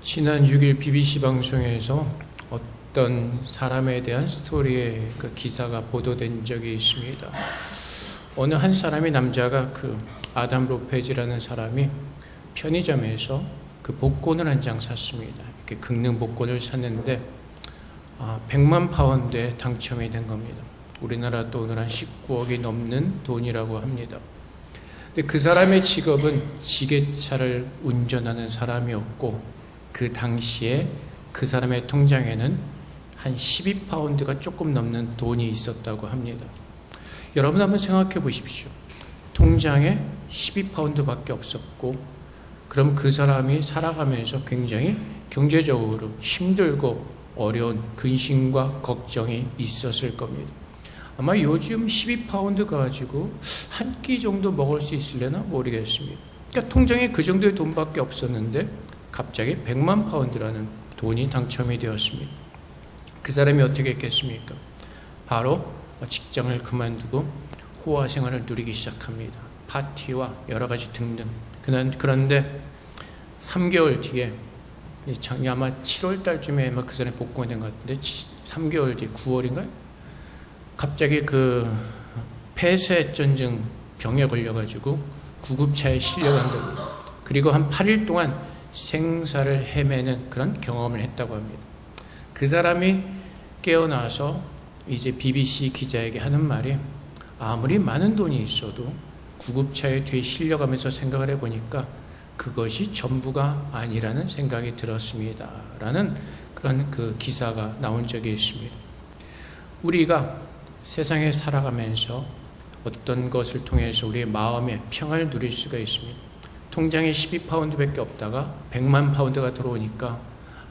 지난 6일 BBC 방송에서 어떤 사람에 대한 스토리의 그 기사가 보도된 적이 있습니다. 어느 한 사람이 남자가 아담 로페즈라는 사람이 편의점에서 복권을 한 장 샀습니다. 이렇게 긁는 복권을 샀는데 100만 파운드에 당첨이 된 겁니다. 우리나라 돈으로 한 19억이 넘는 돈이라고 합니다. 근데 그 사람의 직업은 지게차를 운전하는 사람이었고, 그 당시에 그 사람의 통장에는 한 12파운드가 조금 넘는 돈이 있었다고 합니다. 여러분 한번 생각해 보십시오. 통장에 12파운드밖에 없었고, 그럼 그 사람이 살아가면서 굉장히 경제적으로 힘들고 어려운 근심과 걱정이 있었을 겁니다. 아마 요즘 12파운드 가지고 한 끼 정도 먹을 수 있으려나 모르겠습니다. 그러니까 통장에 그 정도의 돈밖에 없었는데 갑자기 100만 파운드라는 돈이 당첨이 되었습니다. 그 사람이 어떻게 했겠습니까? 바로 직장을 그만두고 호화 생활을 누리기 시작합니다. 파티와 여러 가지 등등. 그런데 3개월 뒤에, 아마 7월 달쯤에 그 사람이 복권이 된 것 같은데, 3개월 뒤 9월인가요? 갑자기 폐쇄전증 병에 걸려가지고 구급차에 실려간 겁니다. 그리고 한 8일 동안 생사를 헤매는 그런 경험을 했다고 합니다. 그 사람이 깨어나서 이제 BBC 기자에게 하는 말이, 아무리 많은 돈이 있어도 구급차에 뒤에 실려가면서 생각을 해보니까 그것이 전부가 아니라는 생각이 들었습니다. 라는 그런 기사가 나온 적이 있습니다. 우리가 세상에 살아가면서 어떤 것을 통해서 우리의 마음의 평안을 누릴 수가 있습니다. 통장에 12파운드밖에 없다가 100만 파운드가 들어오니까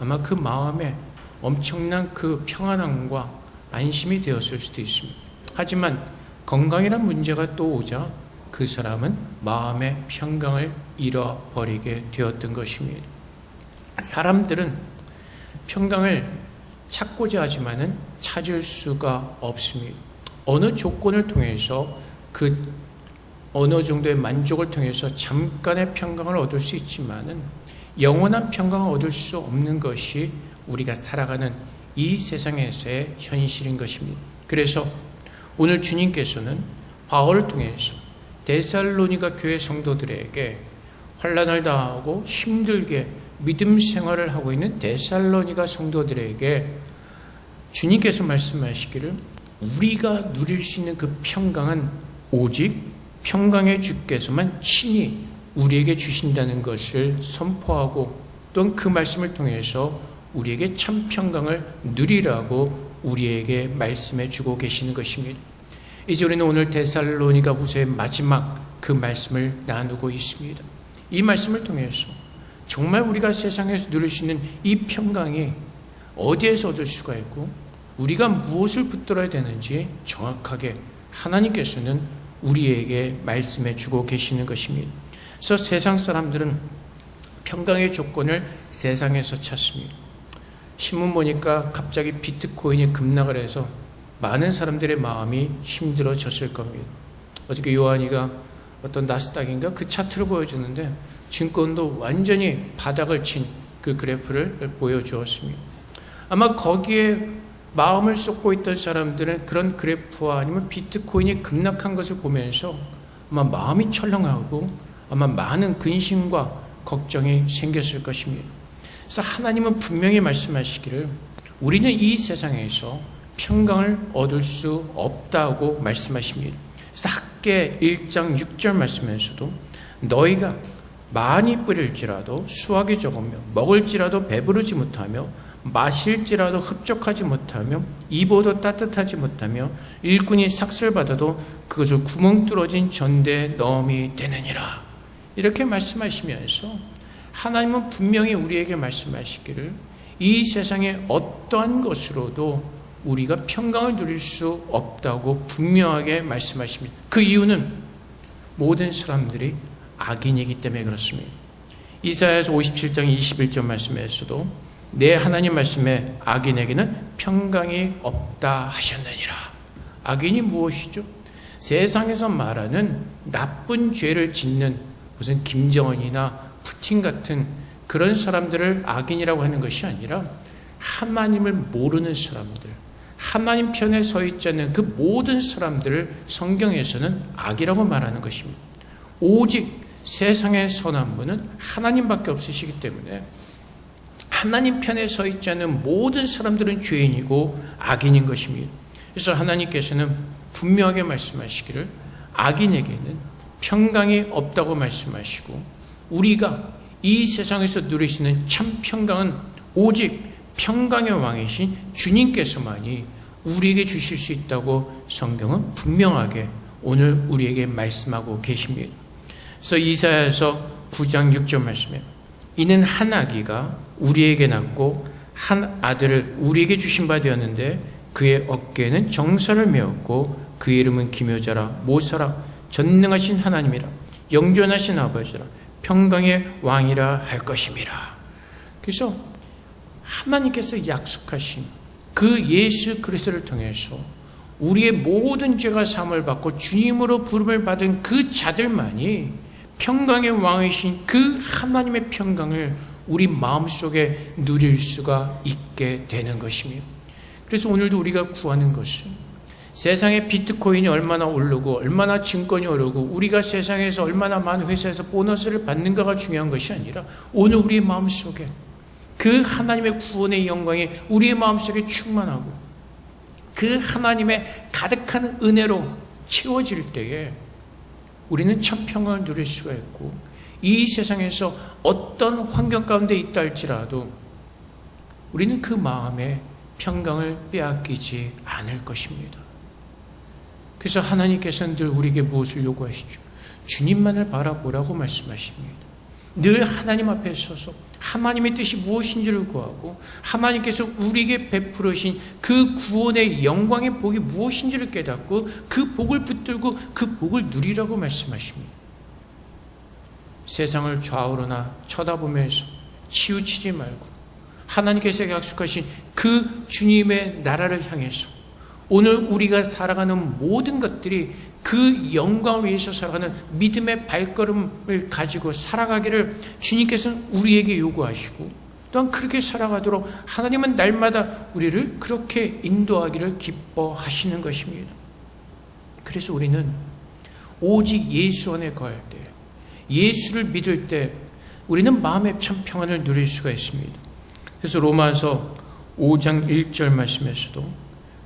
아마 그 마음에 엄청난 평안함과 안심이 되었을 수도 있습니다. 하지만 건강이란 문제가 또 오자 그 사람은 마음의 평강을 잃어버리게 되었던 것입니다. 사람들은 평강을 찾고자 하지만은 찾을 수가 없습니다. 어느 조건을 통해서 어느 정도의 만족을 통해서 잠깐의 평강을 얻을 수 있지만은 영원한 평강을 얻을 수 없는 것이 우리가 살아가는 이 세상에서의 현실인 것입니다. 그래서 오늘 주님께서는 바울을 통해서 데살로니가 교회 성도들에게 환난을 당하고 힘들게 믿음 생활을 하고 있는 데살로니가 성도들에게 주님께서 말씀하시기를, 우리가 누릴 수 있는 그 평강은 오직 평강의 주께서만 친히 우리에게 주신다는 것을 선포하고, 또한 그 말씀을 통해서 우리에게 참 평강을 누리라고 우리에게 말씀해 주고 계시는 것입니다. 이제 우리는 오늘 데살로니가 후서의 마지막 그 말씀을 나누고 있습니다. 이 말씀을 통해서 정말 우리가 세상에서 누릴 수 있는 이 평강이 어디에서 얻을 수가 있고 우리가 무엇을 붙들어야 되는지 정확하게 하나님께서는 우리에게 말씀해 주고 계시는 것입니다. 그래서 세상 사람들은 평강의 조건을 세상에서 찾습니다. 신문 보니까 갑자기 비트코인이 급락을 해서 많은 사람들의 마음이 힘들어졌을 겁니다. 어저께 요한이가 어떤 나스닥인가 그 차트를 보여주는데 증권도 완전히 바닥을 친 그 그래프를 보여주었습니다. 아마 거기에 마음을 쏟고 있던 사람들은 그런 그래프와 아니면 비트코인이 급락한 것을 보면서 아마 마음이 철렁하고 아마 많은 근심과 걱정이 생겼을 것입니다. 그래서 하나님은 분명히 말씀하시기를, 우리는 이 세상에서 평강을 얻을 수 없다고 말씀하십니다. 그래서 학개 1장 6절 말씀에서도 너희가 많이 뿌릴지라도 수확이 적으며 먹을지라도 배부르지 못하며 마실지라도 흡족하지 못하며 입어도 따뜻하지 못하며 일꾼이 삭슬 받아도 그것을 구멍 뚫어진 전대에 넣음이 되느니라. 이렇게 말씀하시면서 하나님은 분명히 우리에게 말씀하시기를, 이 세상의 어떠한 것으로도 우리가 평강을 누릴 수 없다고 분명하게 말씀하십니다. 그 이유는 모든 사람들이 악인이기 때문에 그렇습니다. 이사야서 57장 21절 말씀에서도 내 하나님 말씀에 악인에게는 평강이 없다 하셨느니라. 악인이 무엇이죠? 세상에서 말하는 나쁜 죄를 짓는 무슨 김정은이나 푸틴 같은 그런 사람들을 악인이라고 하는 것이 아니라 하나님을 모르는 사람들, 하나님 편에 서 있지 않는 그 모든 사람들을 성경에서는 악이라고 말하는 것입니다. 오직 세상의 선한 분은 하나님밖에 없으시기 때문에 하나님 편에 서 있지 않는 모든 사람들은 죄인이고 악인인 것입니다. 그래서 하나님께서는 분명하게 말씀하시기를 악인에게는 평강이 없다고 말씀하시고, 우리가 이 세상에서 누릴 수 있는 참 평강은 오직 평강의 왕이신 주님께서만이 우리에게 주실 수 있다고 성경은 분명하게 오늘 우리에게 말씀하고 계십니다. 그래서 이사야서 9장 6절 말씀에 이는 한 아기가 우리에게 낳고 한 아들을 우리에게 주신 바 되었는데 그의 어깨에는 정사를 메었고 그의 이름은 기묘자라 모사라 전능하신 하나님이라 영존하신 아버지라 평강의 왕이라 할 것임이라. 그래서 하나님께서 약속하신 그 예수 그리스도를 통해서 우리의 모든 죄가 사함을 받고 주님으로 부름을 받은 그 자들만이 평강의 왕이신 그 하나님의 평강을 우리 마음속에 누릴 수가 있게 되는 것입니다. 그래서 오늘도 우리가 구하는 것은 세상에 비트코인이 얼마나 오르고 얼마나 증권이 오르고 우리가 세상에서 얼마나 많은 회사에서 보너스를 받는가가 중요한 것이 아니라 오늘 우리의 마음속에 그 하나님의 구원의 영광이 우리의 마음속에 충만하고 그 하나님의 가득한 은혜로 채워질 때에 우리는 참 평강을 누릴 수가 있고, 이 세상에서 어떤 환경 가운데 있다 할지라도 우리는 그 마음의 평강을 빼앗기지 않을 것입니다. 그래서 하나님께서는 늘 우리에게 무엇을 요구하시죠? 주님만을 바라보라고 말씀하십니다. 늘 하나님 앞에 서서 하나님의 뜻이 무엇인지를 구하고 하나님께서 우리에게 베풀으신 그 구원의 영광의 복이 무엇인지를 깨닫고 그 복을 붙들고 그 복을 누리라고 말씀하십니다. 세상을 좌우로나 쳐다보면서 치우치지 말고 하나님께서 약속하신 그 주님의 나라를 향해서 오늘 우리가 살아가는 모든 것들이 그 영광을 위해서 살아가는 믿음의 발걸음을 가지고 살아가기를 주님께서는 우리에게 요구하시고, 또한 그렇게 살아가도록 하나님은 날마다 우리를 그렇게 인도하기를 기뻐하시는 것입니다. 그래서 우리는 오직 예수 안에 거할 때, 예수를 믿을 때 우리는 마음의 참 평안을 누릴 수가 있습니다. 그래서 로마서 5장 1절 말씀에서도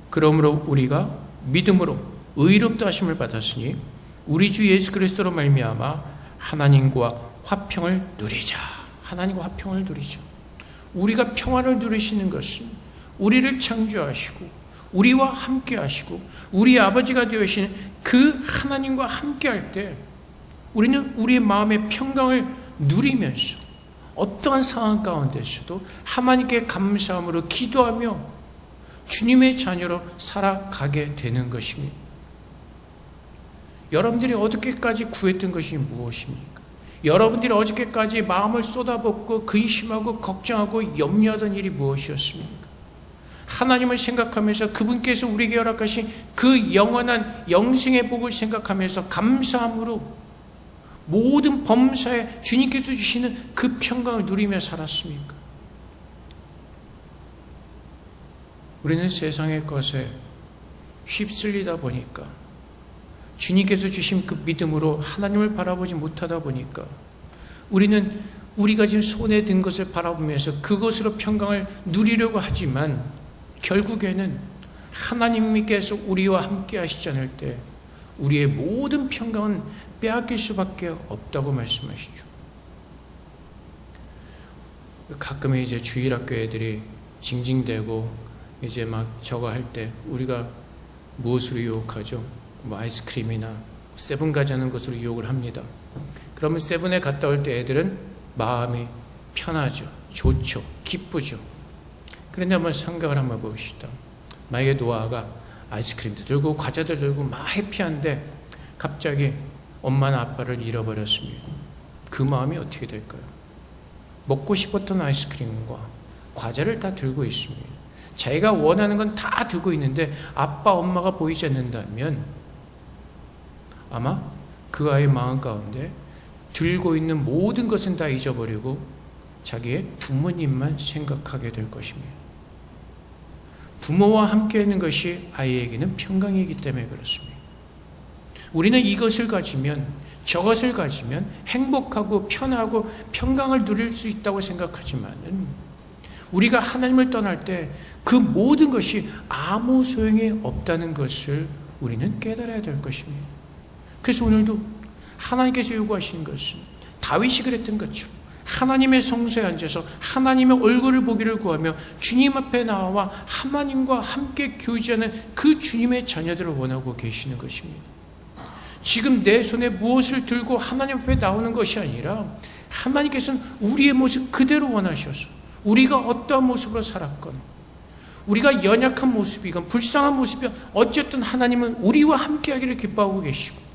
그러므로 우리가 믿음으로 의롭다 하심을 받았으니 우리 주 예수 그리스도로 말미암아 하나님과 화평을 누리자. 하나님과 화평을 누리자. 우리가 평화를 누리시는 것은 우리를 창조하시고 우리와 함께 하시고 우리 아버지가 되시는 그 하나님과 함께 할 때 우리는 우리의 마음의 평강을 누리면서 어떠한 상황 가운데서도 하나님께 감사함으로 기도하며 주님의 자녀로 살아가게 되는 것입니다. 여러분들이 어저께까지 구했던 것이 무엇입니까? 여러분들이 어저께까지 마음을 쏟아붓고 근심하고 걱정하고 염려하던 일이 무엇이었습니까? 하나님을 생각하면서 그분께서 우리에게 허락하신 그 영원한 영생의 복을 생각하면서 감사함으로 모든 범사에 주님께서 주시는 그 평강을 누리며 살았습니까? 우리는 세상의 것에 휩쓸리다 보니까 주님께서 주신 그 믿음으로 하나님을 바라보지 못하다 보니까 우리는 우리가 지금 손에 든 것을 바라보면서 그것으로 평강을 누리려고 하지만 결국에는 하나님께서 우리와 함께 하시지 않을 때 우리의 모든 평강은 빼앗길 수밖에 없다고 말씀하시죠. 가끔은 이제 주일학교 애들이 징징대고 이제 막 저거 할 때 우리가 무엇으로 유혹하죠? 뭐 아이스크림이나 세븐 가자는 것으로 유혹을 합니다. 그러면 세븐에 갔다 올 때 애들은 마음이 편하죠. 좋죠. 기쁘죠. 그런데 한번 생각을 한번 봅시다. 만약에 노아가 아이스크림도 들고 과자도 들고 막 해피한데 갑자기 엄마나 아빠를 잃어버렸습니다. 그 마음이 어떻게 될까요? 먹고 싶었던 아이스크림과 과자를 다 들고 있습니다. 자기가 원하는 건 다 들고 있는데 아빠 엄마가 보이지 않는다면 아마 그 아이의 마음 가운데 들고 있는 모든 것은 다 잊어버리고 자기의 부모님만 생각하게 될 것입니다. 부모와 함께 있는 것이 아이에게는 평강이기 때문에 그렇습니다. 우리는 이것을 가지면, 저것을 가지면 행복하고 편하고 평강을 누릴 수 있다고 생각하지만은 우리가 하나님을 떠날 때 그 모든 것이 아무 소용이 없다는 것을 우리는 깨달아야 될 것입니다. 그래서 오늘도 하나님께서 요구하신 것은 다윗이 그랬던 것처럼 하나님의 성소에 앉아서 하나님의 얼굴을 보기를 구하며 주님 앞에 나와 하나님과 함께 교제하는 그 주님의 자녀들을 원하고 계시는 것입니다. 지금 내 손에 무엇을 들고 하나님 앞에 나오는 것이 아니라 하나님께서는 우리의 모습 그대로 원하셔서 우리가 어떠한 모습으로 살았건 우리가 연약한 모습이건 불쌍한 모습이건 어쨌든 하나님은 우리와 함께하기를 기뻐하고 계시고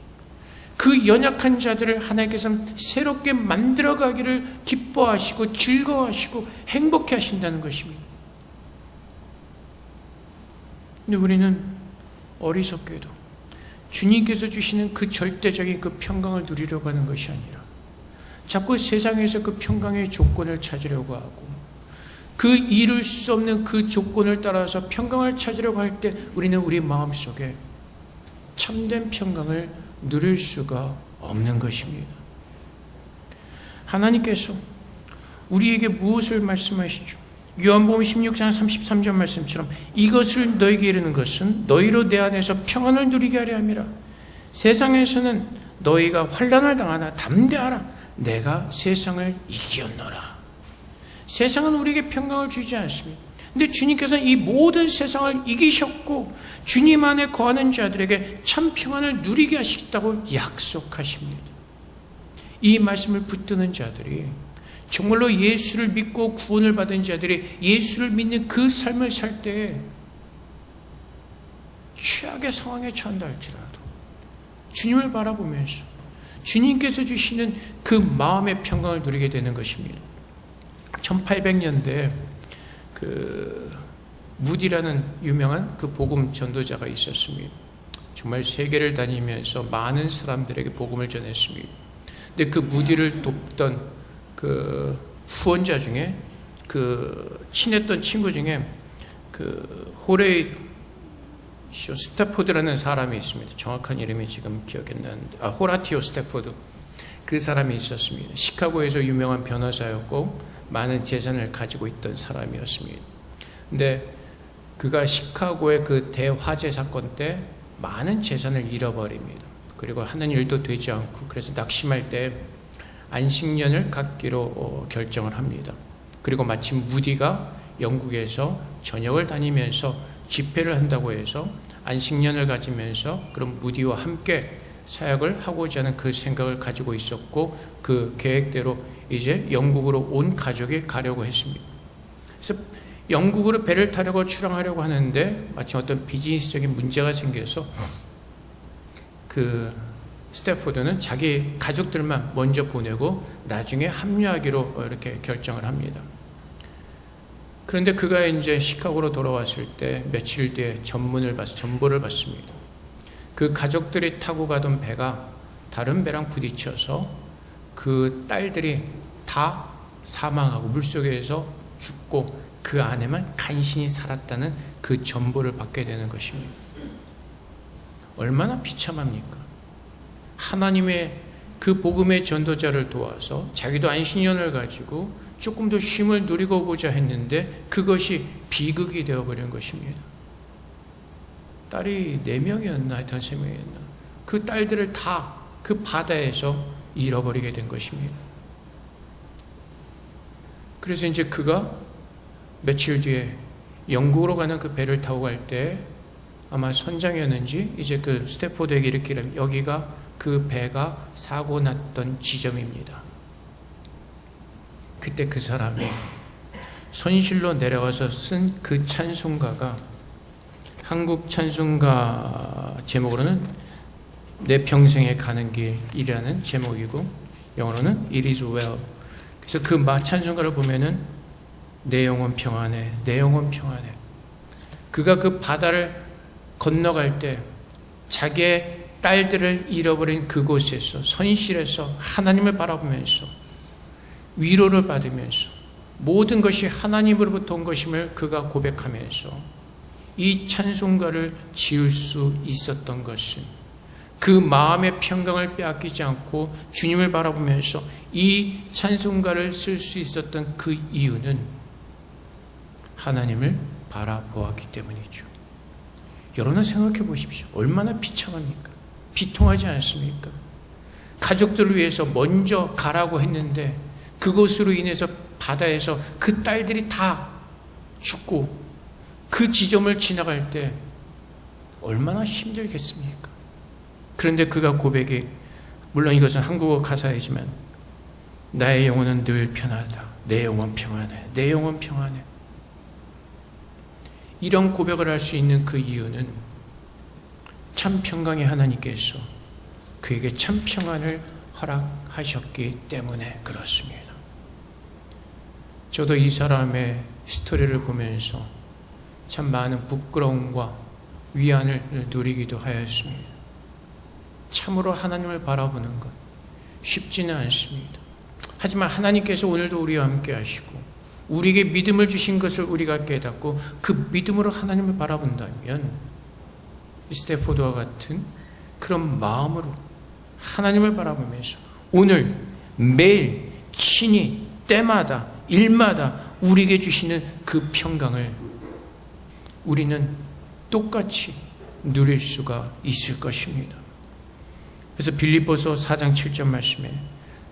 그 연약한 자들을 하나님께서는 새롭게 만들어가기를 기뻐하시고 즐거워하시고 행복해 하신다는 것입니다. 근데 우리는 어리석게도 주님께서 주시는 그 절대적인 그 평강을 누리려고 하는 것이 아니라 자꾸 세상에서 그 평강의 조건을 찾으려고 하고 그 이룰 수 없는 그 조건을 따라서 평강을 찾으려고 할 때 우리는 우리 마음속에 참된 평강을 누릴 수가 없는 것입니다. 하나님께서 우리에게 무엇을 말씀하시죠? 요한복음 16장 33절 말씀처럼 이것을 너에게 이르는 것은 너희로 내 안에서 평안을 누리게 하려 함이라. 세상에서는 너희가 환난을 당하나 담대하라. 내가 세상을 이겼노라. 세상은 우리에게 평강을 주지 않습니다. 근데 주님께서는 이 모든 세상을 이기셨고 주님 안에 거하는 자들에게 참 평안을 누리게 하시겠다고 약속하십니다. 이 말씀을 붙드는 자들이 정말로 예수를 믿고 구원을 받은 자들이 예수를 믿는 그 삶을 살 때 최악의 상황에 처한다 할지라도 주님을 바라보면서 주님께서 주시는 그 마음의 평강을 누리게 되는 것입니다. 1800년대에 그 무디라는 유명한 그 복음 전도자가 있었습니다. 정말 세계를 다니면서 많은 사람들에게 복음을 전했습니다. 근데 그 무디를 돕던 그 후원자 중에 그 친했던 친구 중에 그 호레이쇼 스태포드라는 사람이 있습니다. 정확한 이름이 지금 기억이 안 나는데 호라티오 스태포드, 그 사람이 있었습니다. 시카고에서 유명한 변호사였고 많은 재산을 가지고 있던 사람이었습니다. 근데 그가 시카고의 그 대화재 사건 때 많은 재산을 잃어버립니다. 그리고 하는 일도 되지 않고 그래서 낙심할 때 안식년을 갖기로 결정을 합니다. 그리고 마침 무디가 영국에서 전역을 다니면서 집회를 한다고 해서 안식년을 가지면서 그런 무디와 함께 사역을 하고자 하는 그 생각을 가지고 있었고 그 계획대로 이제 영국으로 온 가족이 가려고 했습니다. 그래서 영국으로 배를 타려고 출항하려고 하는데 마침 어떤 비즈니스적인 문제가 생겨서 그 스태포드는 자기 가족들만 먼저 보내고 나중에 합류하기로 이렇게 결정을 합니다. 그런데 그가 이제 시카고로 돌아왔을 때 며칠 뒤에 전보를 받습니다. 그 가족들이 타고 가던 배가 다른 배랑 부딪혀서 그 딸들이 다 사망하고 물속에서 죽고 그 안에만 간신히 살았다는 그 전보를 받게 되는 것입니다. 얼마나 비참합니까? 하나님의 그 복음의 전도자를 도와서 자기도 안식년을 가지고 조금 더 쉼을 누리고 오고자 했는데 그것이 비극이 되어버린 것입니다. 딸이 4명이었나 하여튼 3명이었나 그 딸들을 다 그 바다에서 잃어버리게 된 것입니다. 그래서 이제 그가 며칠 뒤에 영국으로 가는 그 배를 타고 갈 때 아마 선장이었는지 이제 그 스태포드에게 이렇게 이르면 여기가 그 배가 사고 났던 지점입니다. 그때 그 사람이 손실로 내려와서 쓴 그 찬송가가 한국 찬송가 제목으로는 내 평생에 가는 길이라는 제목이고 영어로는 It is well. 그래서 그 찬송가를 보면은 내 영혼 평안해, 내 영혼 평안해. 그가 그 바다를 건너갈 때 자기의 딸들을 잃어버린 그곳에서 선실에서 하나님을 바라보면서 위로를 받으면서 모든 것이 하나님으로부터 온 것임을 그가 고백하면서 이 찬송가를 지을 수 있었던 것은 그 마음의 평강을 빼앗기지 않고 주님을 바라보면서 이 찬송가를 쓸 수 있었던 그 이유는 하나님을 바라보았기 때문이죠. 여러분 생각해 보십시오. 얼마나 비참합니까? 비통하지 않습니까? 가족들을 위해서 먼저 가라고 했는데 그것으로 인해서 바다에서 그 딸들이 다 죽고 그 지점을 지나갈 때 얼마나 힘들겠습니까? 그런데 그가 고백이, 물론 이것은 한국어 가사이지만 나의 영혼은 늘 편하다. 내 영혼 평안해. 내 영혼 평안해. 이런 고백을 할 수 있는 그 이유는 참 평강의 하나님께서 그에게 참 평안을 허락하셨기 때문에 그렇습니다. 저도 이 사람의 스토리를 보면서 참 많은 부끄러움과 위안을 누리기도 하였습니다. 참으로 하나님을 바라보는 것 쉽지는 않습니다. 하지만 하나님께서 오늘도 우리와 함께 하시고 우리에게 믿음을 주신 것을 우리가 깨닫고 그 믿음으로 하나님을 바라본다면 스테포드와 같은 그런 마음으로 하나님을 바라보면서 오늘 매일 친히 때마다 일마다 우리에게 주시는 그 평강을 우리는 똑같이 누릴 수가 있을 것입니다. 그래서 빌립보서 4장 7절 말씀에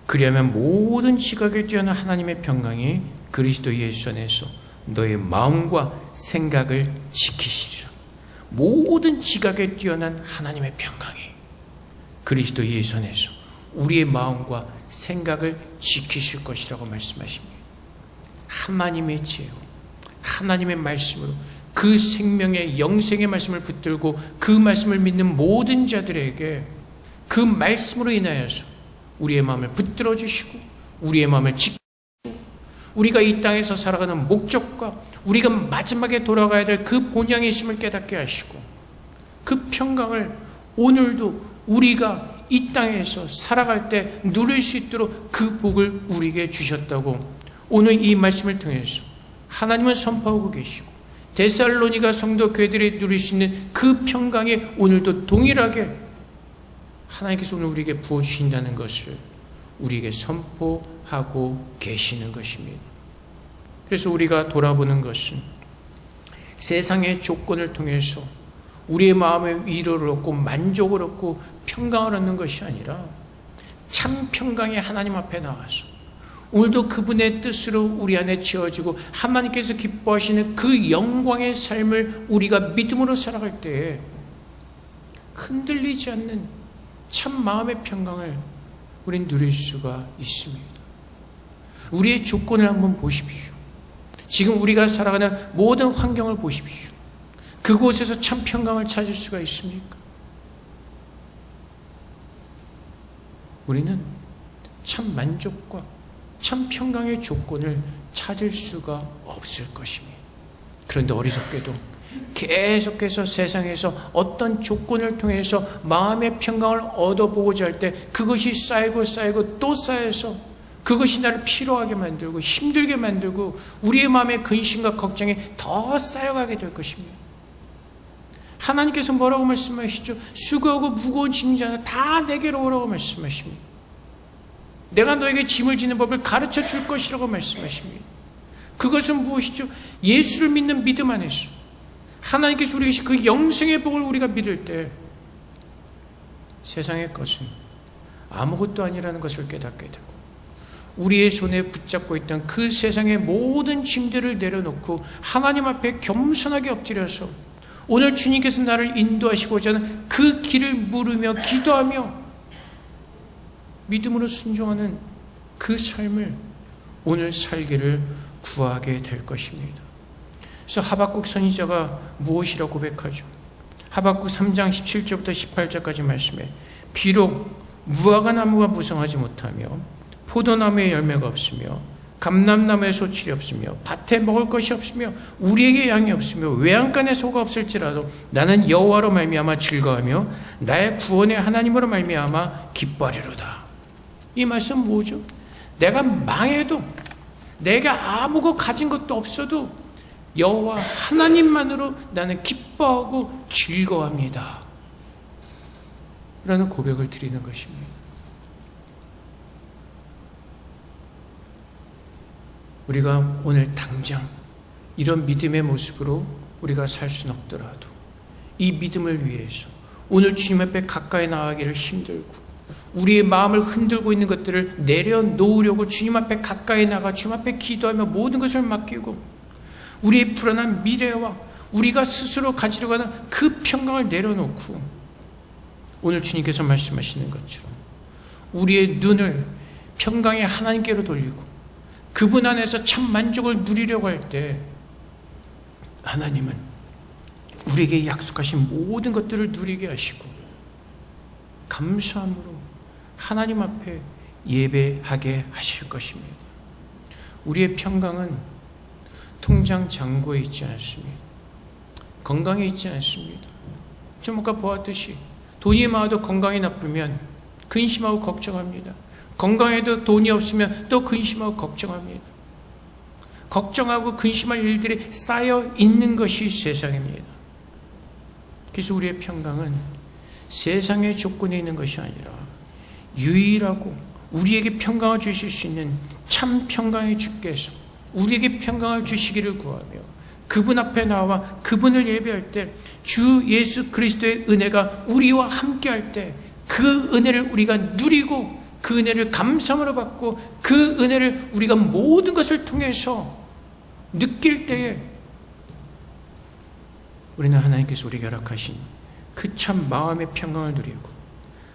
그리하면 모든 지각에 뛰어난 하나님의 평강이 그리스도 예수 안에서 너의 마음과 생각을 지키시리라. 모든 지각에 뛰어난 하나님의 평강이 그리스도 예수 안에서 우리의 마음과 생각을 지키실 것이라고 말씀하십니다. 하나님의 지혜로 하나님의 말씀으로 그 생명의 영생의 말씀을 붙들고 그 말씀을 믿는 모든 자들에게 그 말씀으로 인하여서 우리의 마음을 붙들어 주시고 우리의 마음을 지키고 우리가 이 땅에서 살아가는 목적과 우리가 마지막에 돌아가야 될 그 본향이 있음을 깨닫게 하시고 그 평강을 오늘도 우리가 이 땅에서 살아갈 때 누릴 수 있도록 그 복을 우리에게 주셨다고 오늘 이 말씀을 통해서 하나님은 선포하고 계시고 데살로니가 성도 교회들이 누릴 수 있는 그 평강이 오늘도 동일하게 하나님께서 오늘 우리에게 부어주신다는 것을 우리에게 선포하고 계시는 것입니다. 그래서 우리가 돌아보는 것은 세상의 조건을 통해서 우리의 마음의 위로를 얻고 만족을 얻고 평강을 얻는 것이 아니라 참 평강의 하나님 앞에 나와서 오늘도 그분의 뜻으로 우리 안에 지어지고 하나님께서 기뻐하시는 그 영광의 삶을 우리가 믿음으로 살아갈 때에 흔들리지 않는 참 마음의 평강을 우린 누릴 수가 있습니다. 우리의 조건을 한번 보십시오. 지금 우리가 살아가는 모든 환경을 보십시오. 그곳에서 참 평강을 찾을 수가 있습니까? 우리는 참 만족과 참 평강의 조건을 찾을 수가 없을 것입니다. 그런데 어리석게도 계속해서 세상에서 어떤 조건을 통해서 마음의 평강을 얻어보고자 할 때 그것이 쌓이고 쌓이고 또 쌓여서 그것이 나를 피로하게 만들고 힘들게 만들고 우리의 마음의 근심과 걱정이 더 쌓여가게 될 것입니다. 하나님께서 뭐라고 말씀하시죠? 수고하고 무거운 짐진 자는 다 내게로 오라고 말씀하십니다. 내가 너에게 짐을 지는 법을 가르쳐 줄 것이라고 말씀하십니다. 그것은 무엇이죠? 예수를 믿는 믿음 안에서 하나님께서 우리에게 주신 그 영생의 복을 우리가 믿을 때 세상의 것은 아무것도 아니라는 것을 깨닫게 되고 우리의 손에 붙잡고 있던 그 세상의 모든 짐들을 내려놓고 하나님 앞에 겸손하게 엎드려서 오늘 주님께서 나를 인도하시고자 하는 그 길을 물으며 기도하며 믿음으로 순종하는 그 삶을 오늘 살기를 구하게 될 것입니다. 그래서 하박국 선지자가 무엇이라고 고백하죠? 하박국 3장 17절부터 18절까지 말씀에 비록 무화과 나무가 무성하지 못하며 포도나무에 열매가 없으며 감람나무에 소출이 없으며 밭에 먹을 것이 없으며 우리에게 양이 없으며 외양간에 소가 없을지라도 나는 여호와로 말미암아 즐거워하며 나의 구원의 하나님으로 말미암아 기뻐하리로다. 이 말씀 뭐죠? 내가 망해도 내가 아무것도 가진 것도 없어도 여호와 하나님만으로 나는 기뻐하고 즐거워합니다. 라는 고백을 드리는 것입니다. 우리가 오늘 당장 이런 믿음의 모습으로 우리가 살 수는 없더라도 이 믿음을 위해서 오늘 주님 앞에 가까이 나가기를 힘들고 우리의 마음을 흔들고 있는 것들을 내려놓으려고 주님 앞에 가까이 나가 주님 앞에 기도하며 모든 것을 맡기고 우리의 불안한 미래와 우리가 스스로 가지려고 하는 그 평강을 내려놓고 오늘 주님께서 말씀하시는 것처럼 우리의 눈을 평강의 하나님께로 돌리고 그분 안에서 참 만족을 누리려고 할 때 하나님은 우리에게 약속하신 모든 것들을 누리게 하시고 감사함으로 하나님 앞에 예배하게 하실 것입니다. 우리의 평강은 통장 잔고에 있지 않습니다. 건강에 있지 않습니다. 좀 아까 보았듯이 돈이 많아도 건강이 나쁘면 근심하고 걱정합니다. 건강에도 돈이 없으면 또 근심하고 걱정합니다. 걱정하고 근심할 일들이 쌓여 있는 것이 세상입니다. 그래서 우리의 평강은 세상의 조건에 있는 것이 아니라 유일하고 우리에게 평강을 주실 수 있는 참 평강의 주께서 우리에게 평강을 주시기를 구하며 그분 앞에 나와 그분을 예배할 때 주 예수 그리스도의 은혜가 우리와 함께할 때 그 은혜를 우리가 누리고 그 은혜를 감사함으로 받고 그 은혜를 우리가 모든 것을 통해서 느낄 때에 우리는 하나님께서 우리에게 허락하신 그 참 마음의 평강을 누리고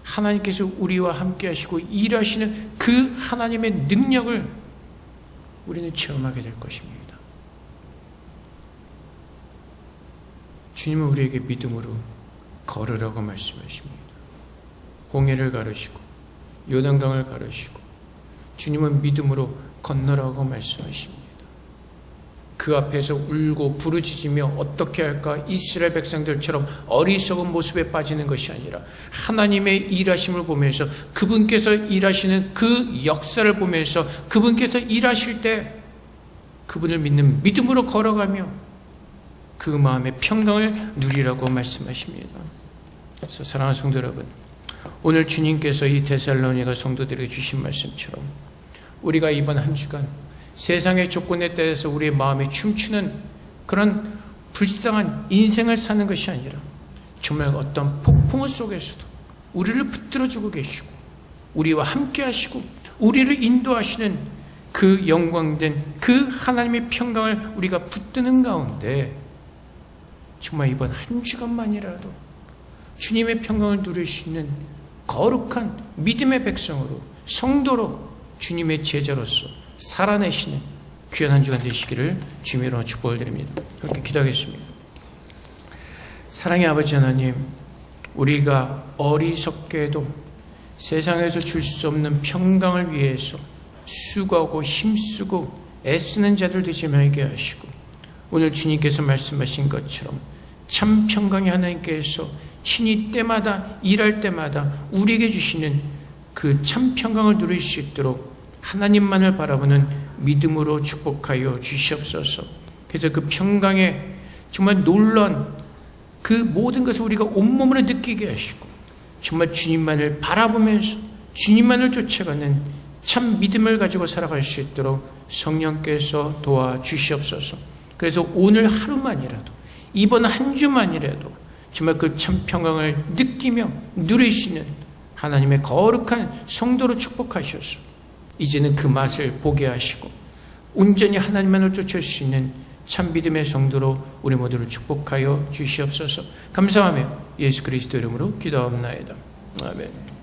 하나님께서 우리와 함께 하시고 일하시는 그 하나님의 능력을 우리는 체험하게 될 것입니다. 주님은 우리에게 믿음으로 걸으라고 말씀하십니다. 홍해를 가르시고 요단강을 가르시고 주님은 믿음으로 건너라고 말씀하십니다. 그 앞에서 울고 부르짖으며 어떻게 할까 이스라엘 백성들처럼 어리석은 모습에 빠지는 것이 아니라 하나님의 일하심을 보면서 그분께서 일하시는 그 역사를 보면서 그분께서 일하실 때 그분을 믿는 믿음으로 걸어가며 그 마음의 평강을 누리라고 말씀하십니다. 그래서 사랑하는 성도 여러분, 오늘 주님께서 이 데살로니가 성도들에게 주신 말씀처럼 우리가 이번 한 주간 세상의 조건에 대해서 우리의 마음이 춤추는 그런 불쌍한 인생을 사는 것이 아니라 정말 어떤 폭풍 속에서도 우리를 붙들어주고 계시고 우리와 함께 하시고 우리를 인도하시는 그 영광된 그 하나님의 평강을 우리가 붙드는 가운데 정말 이번 한 주간만이라도 주님의 평강을 누릴 수 있는 거룩한 믿음의 백성으로 성도로 주님의 제자로서 살아내시는 귀한 한 주간 되시기를 주님으로 축복을 드립니다. 함께 기도하겠습니다. 사랑의 아버지 하나님, 우리가 어리석게도 세상에서 줄 수 없는 평강을 위해서 수고하고 힘쓰고 애쓰는 자들 되지 말게 하시고 오늘 주님께서 말씀하신 것처럼 참 평강의 하나님께서 친히 때마다 일할 때마다 우리에게 주시는 그 참 평강을 누릴 수 있도록 하나님만을 바라보는 믿음으로 축복하여 주시옵소서. 그래서 그 평강에 정말 놀라운 그 모든 것을 우리가 온몸으로 느끼게 하시고 정말 주님만을 바라보면서 주님만을 쫓아가는 참 믿음을 가지고 살아갈 수 있도록 성령께서 도와주시옵소서. 그래서 오늘 하루만이라도 이번 한 주만이라도 정말 그 참 평강을 느끼며 누리시는 하나님의 거룩한 성도로 축복하셔서 이제는 그 맛을 보게 하시고 온전히 하나님만을 쫓을 수 있는 참 믿음의 성도로 우리 모두를 축복하여 주시옵소서. 감사하며 예수 그리스도 이름으로 기도합나이다. 아멘.